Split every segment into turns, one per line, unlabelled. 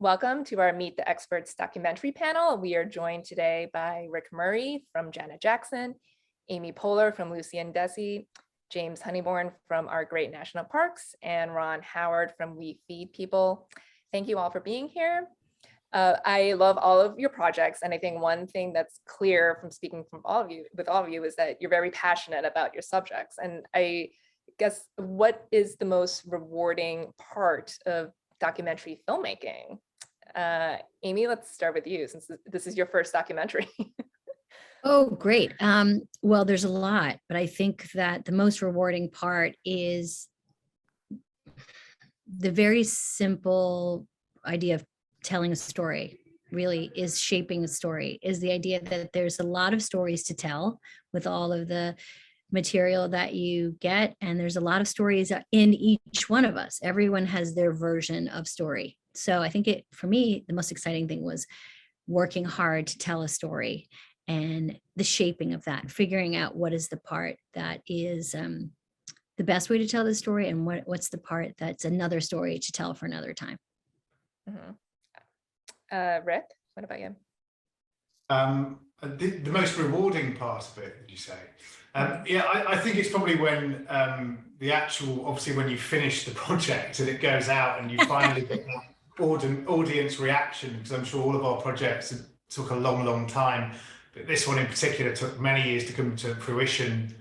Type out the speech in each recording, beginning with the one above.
Welcome to our Meet the Experts documentary panel. We are joined today by Rick Murray from Janet Jackson, Amy Poehler from Lucy and Desi, James Honeyborne from Our Great National Parks, and Ron Howard from We Feed People. Thank you all for being here. I love all of your projects, and I think one thing that's clear from speaking with all of you is that you're very passionate about your subjects. And I guess, what is the most rewarding part of documentary filmmaking? Amy, let's start with you, since this is your first documentary.
Oh, great. Well, there's a lot, but I think that the most rewarding part is the very simple idea of telling a story, really is shaping a story, is the idea that there's a lot of stories to tell with all of the material that you get. And there's a lot of stories in each one of us. Everyone has their version of story. So I think for me, the most exciting thing was working hard to tell a story and the shaping of that, figuring out what is the part that is the best way to tell the story, and what's the part that's another story to tell for another time.
Mm-hmm. Rick, what about you?
The most rewarding part of it, did you say? Yeah, I think it's probably when the actual, obviously when you finish the project and it goes out and you finally get that audience reaction, because I'm sure all of our projects took a long time, but this one in particular took many years to come to fruition,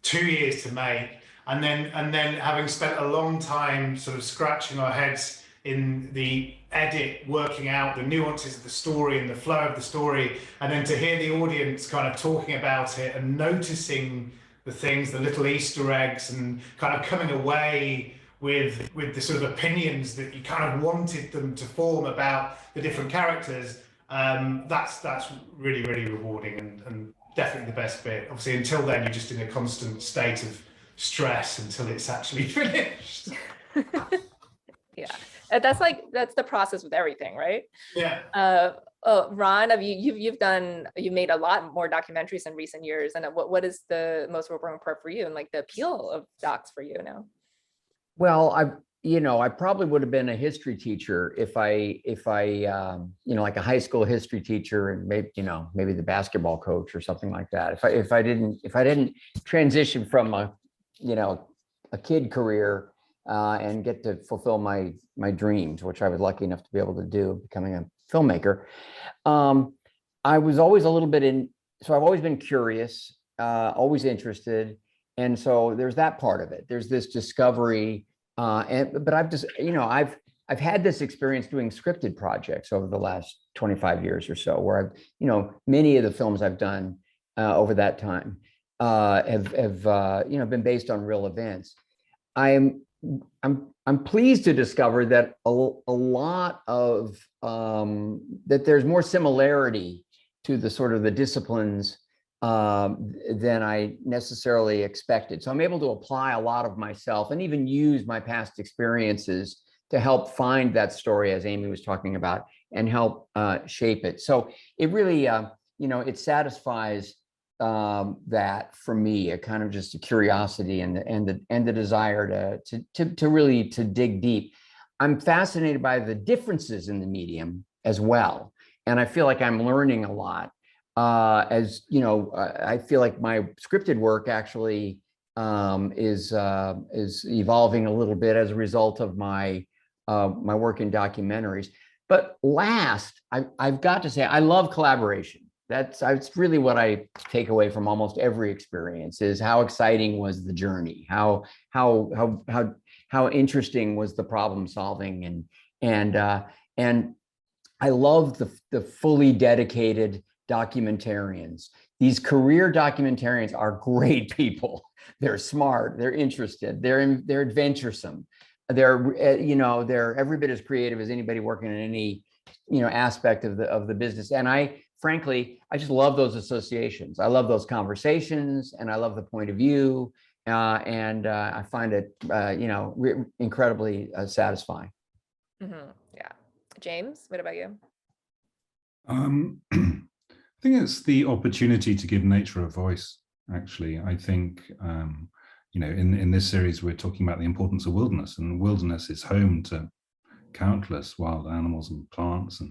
2 years to make, and then having spent a long time sort of scratching our heads in the edit, working out the nuances of the story and the flow of the story, and then to hear the audience kind of talking about it and noticing the things, the little Easter eggs, and kind of coming away with the sort of opinions that you kind of wanted them to form about the different characters, that's really rewarding and definitely the best bit. Obviously, until then, you're just in a constant state of stress until it's actually finished.
Yeah. That's the process with everything, right?
Yeah.
Ron, you've made a lot more documentaries in recent years, and what is the most rewarding part for you, and like the appeal of docs for you now?
Well, I probably would have been a history teacher if I like a high school history teacher, and maybe the basketball coach or something like that. If I didn't transition from a kid career and get to fulfill my dreams, which I was lucky enough to be able to do, becoming a filmmaker. I was always a little bit so I've always been curious, always interested. And so there's that part of it. There's this discovery, but I've just, I've had this experience doing scripted projects over the last 25 years or so, where I've, many of the films I've done over that time have been based on real events. I'm pleased to discover that a lot of that there's more similarity to the sort of the disciplines than I necessarily expected. So I'm able to apply a lot of myself and even use my past experiences to help find that story, as Amy was talking about, and help shape it. So it really, it satisfies that for me, a kind of just a curiosity and the desire to really dig deep. I'm fascinated by the differences in the medium as well, and I feel like I'm learning a lot. I feel like my scripted work actually is evolving a little bit as a result of my work in documentaries. But last, I've got to say, I love collaboration. That's really what I take away from almost every experience, is how exciting was the journey, how interesting was the problem solving, and I love the fully dedicated documentarians. These career documentarians are great people. They're smart, they're interested, they're adventuresome, they're every bit as creative as anybody working in any aspect of the business. And frankly, I just love those associations. I love those conversations, and I love the point of view, and I find it, incredibly satisfying.
Mm-hmm. Yeah, James, what about you?
I think it's the opportunity to give nature a voice. Actually, I think in this series we're talking about the importance of wilderness, and wilderness is home to countless wild animals and plants,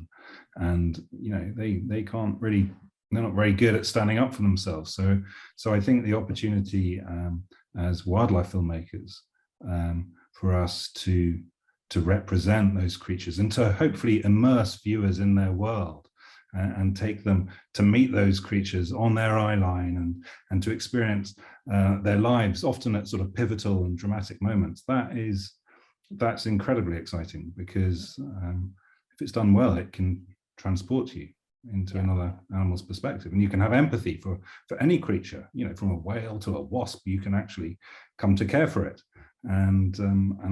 and they can't really, they're not very good at standing up for themselves. So I think the opportunity as wildlife filmmakers for us to represent those creatures and to hopefully immerse viewers in their world and take them to meet those creatures on their eye line and to experience their lives, often at sort of pivotal and dramatic moments. That's incredibly exciting, because if it's done well, it can transport you into another animal's perspective, and you can have empathy for any creature, from a whale to a wasp. You can actually come to care for it, and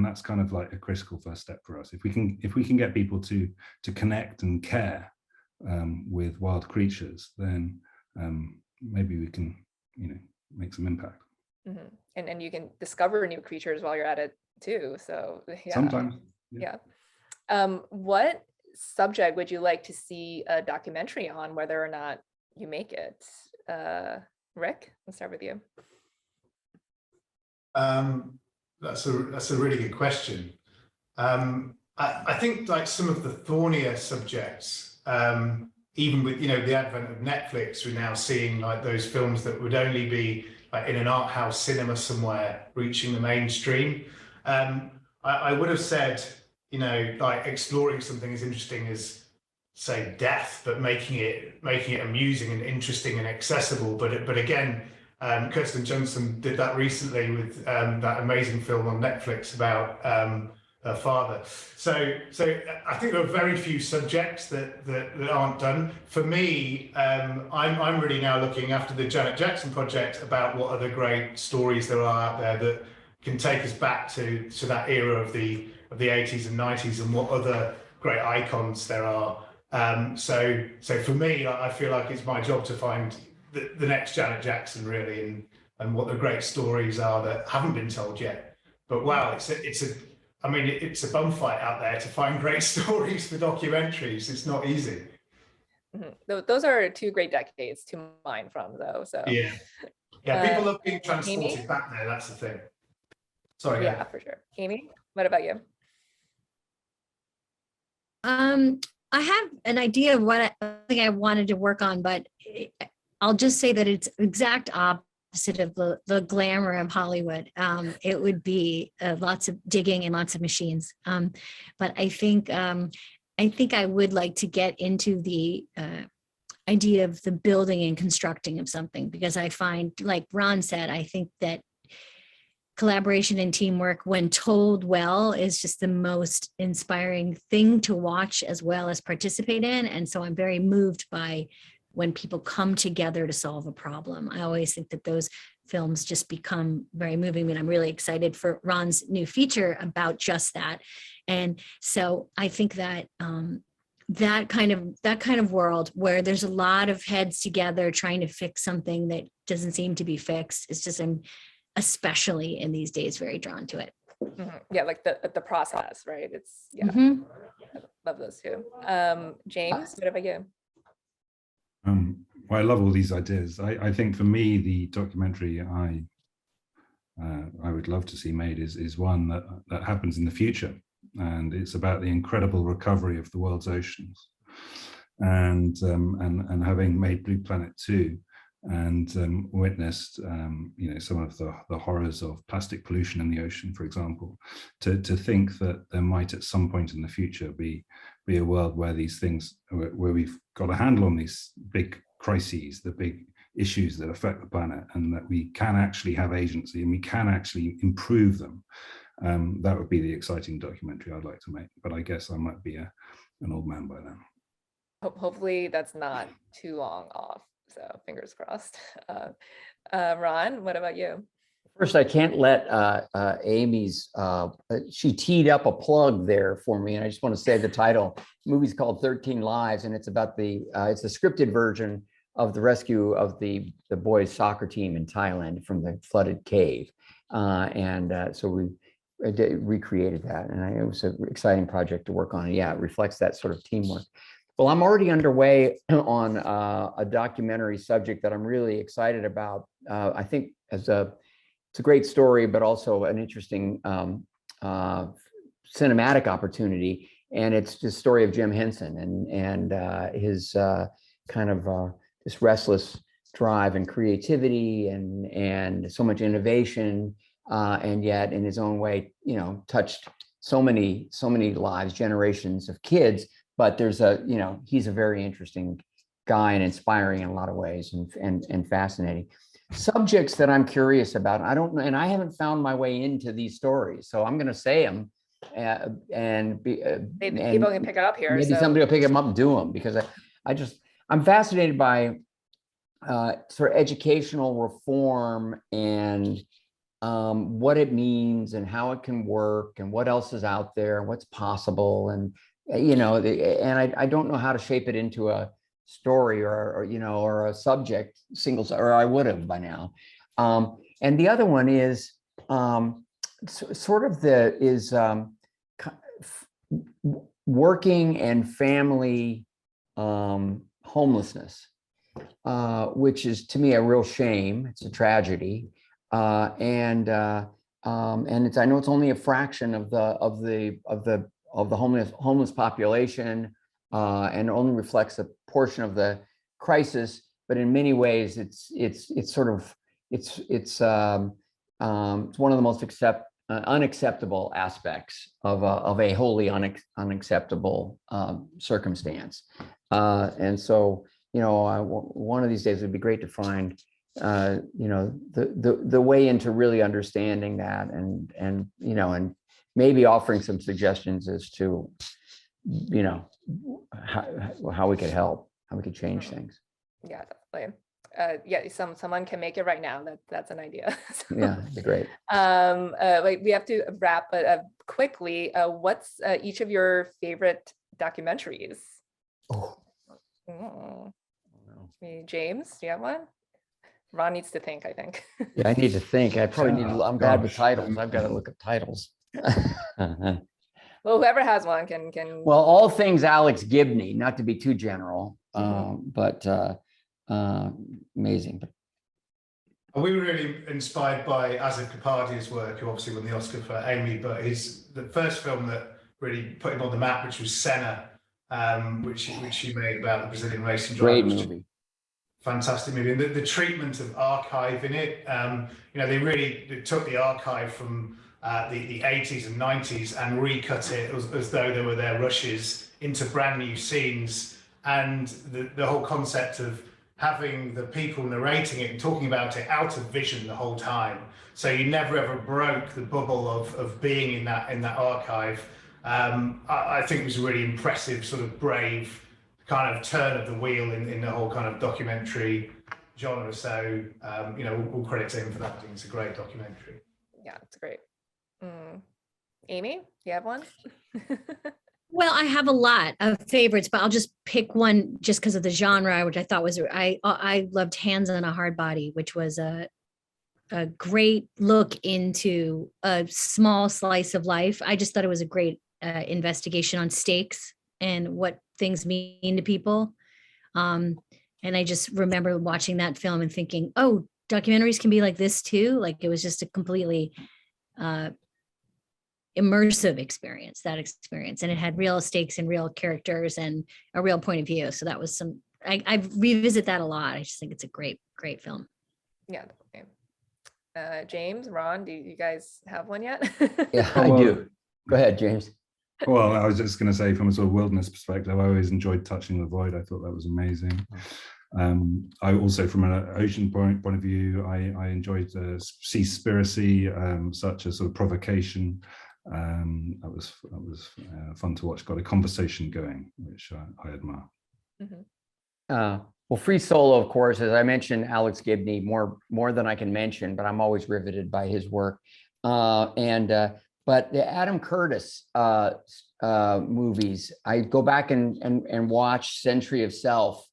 that's kind of like a critical first step for us. If we can get people to connect and care with wild creatures, then maybe we can make some impact.
Mm-hmm. And you can discover new creatures while you're at it too, so yeah.
Sometimes.
What subject would you like to see a documentary on, whether or not you make it? Rick, let's start with you.
That's a really good question. I think like some of the thornier subjects, even with the advent of Netflix, we're now seeing like those films that would only be like in an art house cinema somewhere reaching the mainstream. I would have said, like exploring something as interesting as, say, death, but making it amusing and interesting and accessible. But again, Kirsten Johnson did that recently with that amazing film on Netflix about her father. So I think there are very few subjects that aren't done. For me, I'm really now looking after the Janet Jackson project about what other great stories there are out there that can take us back to that era of the 80s and 90s, and what other great icons there are. So for me, I feel like it's my job to find the next Janet Jackson, really, and what the great stories are that haven't been told yet. But wow, it's a bum fight out there to find great stories for documentaries. It's not easy.
Mm-hmm. Those are two great decades to mine from, though. So
yeah, people love being transported
Amy?
back there. That's the thing. Sorry.
Yeah, for sure. Amy, what about you?
I have an idea of what I wanted to work on, but I'll just say that it's exact opposite of the glamour of Hollywood. It would be lots of digging and lots of machines. But I think I would like to get into the idea of the building and constructing of something, because I find, like Ron said, I think that collaboration and teamwork, when told well, is just the most inspiring thing to watch as well as participate in. And so I'm very moved by when people come together to solve a problem. I always think that those films just become very moving, and I'm really excited for Ron's new feature about just that. And so I think that that kind of world where there's a lot of heads together trying to fix something that doesn't seem to be fixed, it's just, I'm especially in these days very drawn to it.
Mm-hmm. Yeah, like the process, right? It's
Mm-hmm.
I love those two. James, what about you?
Well, I love all these ideas. I think for me, the documentary I would love to see made is one that happens in the future, and it's about the incredible recovery of the world's oceans, and having made Blue Planet 2 and witnessed some of the horrors of plastic pollution in the ocean, for example, to think that there might at some point in the future be a world where these things, where we've got a handle on these big crises, the big issues that affect the planet, and that we can actually have agency and we can actually improve them. That would be the exciting documentary I'd like to make, but I guess I might be an old man by then.
Hopefully that's not too long off, so fingers crossed. Ron, what about you?
First, I can't let Amy's, she teed up a plug there for me, and I just want to say the title. The movie's called 13 Lives, and it's about it's a scripted version of the rescue of the boys' soccer team in Thailand from the flooded cave. So we recreated that, and it was an exciting project to work on. And yeah, it reflects that sort of teamwork. Well, I'm already underway on a documentary subject that I'm really excited about. I think it's a great story, but also an interesting cinematic opportunity. and it's the story of Jim Henson and his kind of this restless drive and creativity and so much innovation, and yet in his own way, you know, touched so many lives, generations of kids. But there's he's a very interesting guy and inspiring in a lot of ways, and fascinating. Subjects that I'm curious about, I don't know, and I haven't found my way into these stories, so I'm going to say them,
Maybe people can pick it up here.
maybe somebody will pick them up and do them, because I'm fascinated by sort of educational reform and what it means and how it can work and what else is out there and what's possible, and I don't know how to shape it into a story or a subject or I would have by now. And the other one is working and family homelessness, which is to me a real shame. It's a tragedy, and it's, I know it's only a fraction of the homeless population, and only reflects a portion of the crisis. But in many ways, it's one of the most unacceptable aspects of a wholly unacceptable circumstance. And so, one of these days, it'd be great to find, the way into really understanding that, and maybe offering some suggestions as to, how we could help, how we could change things.
Yeah, definitely. Someone can make it right now. That's an idea. So,
Yeah, it'd be great.
We have to wrap, but quickly, what's each of your favorite documentaries? James, do you have one? Ron needs to think, I think.
Yeah, I need to think. I probably need. I'm bad with titles. I've got to look at titles.
Well, whoever has one can.
Well, all things Alex Gibney, not to be too general, but amazing.
We were really inspired by Asif Kapadia's work, who obviously won the Oscar for Emmy, but the first film that really put him on the map, which was Senna, which he made about the Brazilian racing driver.
Great movie.
Fantastic movie. And the treatment of archive in it, they took the archive from the 80s and 90s and recut it as though they were their rushes into brand new scenes. And the whole concept of having the people narrating it and talking about it out of vision the whole time. So you never ever broke the bubble of being in that archive. I think it was a really impressive, sort of brave kind of turn of the wheel in the whole kind of documentary genre. So, we'll credit to him for that. I think it's a great documentary.
Yeah, it's great. Amy, you have one?
Well, I have a lot of favorites, but I'll just pick one just because of the genre, which I thought was, I loved Hands on a Hard Body, which was a great look into a small slice of life. I just thought it was a great investigation on stakes and what things mean to people. And I just remember watching that film and thinking, oh, documentaries can be like this too. Like, it was just a completely immersive experience, and it had real stakes and real characters and a real point of view. So that was I revisit that a lot. I just think it's a great film.
Yeah. Okay. James, Ron, do you guys have one yet?
Yeah, I do. Go ahead, James.
Well, I was just going to say, from a sort of wilderness perspective, I always enjoyed Touching the Void. I thought that was amazing. I also, from an ocean point of view, I enjoyed Seaspiracy, such a sort of provocation. That was fun to watch. Got a conversation going, which I admire.
Well, Free Solo, of course, as I mentioned, Alex Gibney, more than I can mention, but I'm always riveted by his work. But the Adam Curtis movies, I go back and watch Century of Self,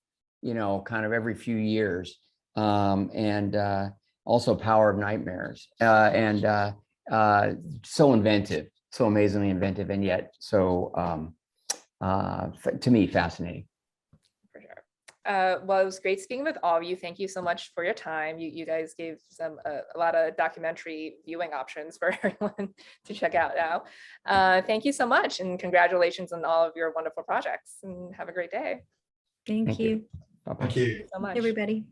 kind of every few years, and also Power of Nightmares, and so inventive, so amazingly inventive, and yet so to me fascinating.
For sure. Well, it was great speaking with all of you. Thank you so much for your time. You guys gave a lot of documentary viewing options for everyone to check out now. Thank you so much, and congratulations on all of your wonderful projects, and have a great day.
Thank
Thank you.
you,
Bye-bye.
Thank you.
Thank you so much.
everybody.